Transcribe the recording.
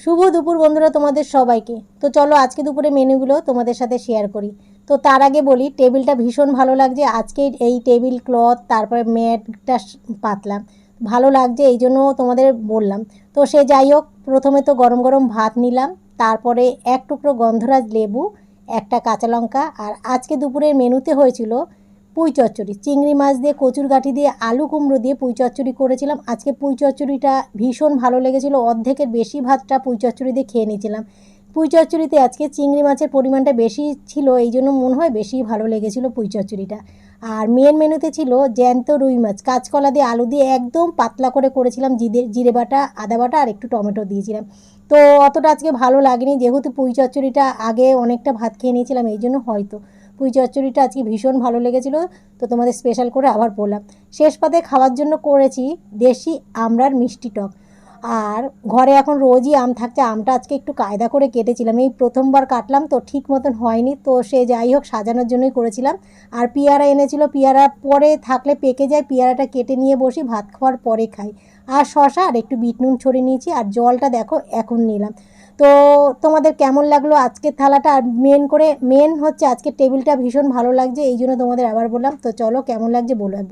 শুভ দুপুর বন্ধুরা তোমাদের সবাইকে। তো চলো আজকে দুপুরে মেনুগুলো তোমাদের সাথে শেয়ার করি। তো তার আগে বলি, টেবিলটা ভীষণ ভালো লাগছে আজকে। এই টেবিল ক্লথ, তারপরে ম্যাটটা পাতলাম, ভালো লাগছে, এই জন্য তোমাদের বললাম। তো সে যাই হোক, প্রথমে তো গরম গরম ভাত নিলাম, তারপরে এক টুকরো গন্ধরাজ লেবু, একটা কাঁচা লঙ্কা। আর আজকে দুপুরের মেনুতে হয়েছিল পুঁই চচ্চড়ি, চিংড়ি মাছ দিয়ে, কচুর গাঁঠি দিয়ে, আলু কুমড়ো দিয়ে পুঁই চচ্চড়ি করেছিলাম। আজকে পুঁই চচ্চড়িটা ভীষণ ভালো লেগেছিলো, অর্ধেকের বেশি ভাতটা পুঁই চচ্চড়ি দিয়ে খেয়ে নিয়েছিলাম। পুঁই চচ্চড়িতে আজকে চিংড়ি মাছের পরিমাণটা বেশি ছিল, এই জন্য মনে হয় বেশি ভালো লেগেছিলো পুঁই চচ্চড়িটা। আর মেন মেনুতে ছিল জ্যান্ত রুই মাছ, কাঁচকলা দিয়ে, আলু দিয়ে একদম পাতলা করে করেছিলাম, জিরে বাটা, আদা বাটা আর একটু টমেটো দিয়েছিলাম। তো অতটা আজকে ভালো লাগেনি, যেহেতু পুঁই চচ্চড়িটা আগে অনেকটা ভাত খেয়ে নিয়েছিলাম, এই জন্য হয়তো পুঁই চচ্চড়িটা আজকে ভীষণ ভালো লেগেছিলো। তো তোমাদের স্পেশাল করে আবার বললাম। শেষ পাতে খাওয়ার জন্য করেছি দেশি আমড়ার মিষ্টি টক। আর ঘরে এখন রোজই আম থাকছে, আমটা আজকে একটু কায়দা করে কেটেছিলাম, এই প্রথমবার কাটলাম তো ঠিক মতন হয়নি, তো সে যাই হোক সাজানোর জন্যই করেছিলাম। আর পেয়ারা এনেছিল, পেয়ারা পরে থাকলে পেকে যায়, পেয়ারাটা কেটে নিয়ে বসি, ভাত খাওয়ার পরে খাই। আর শশা আর একটু বিট নুন ছড়িয়ে নিয়েছি, আর জলটা দেখো এখন নিলাম। তো তোমাদের কেমন লাগলো আজকের থালাটা? আর মেন হচ্ছে আজকের টেবিলটা ভীষণ ভালো লাগছে, এই জন্য তোমাদের আবার বললাম। তো চলো কেমন লাগছে বলো একবার।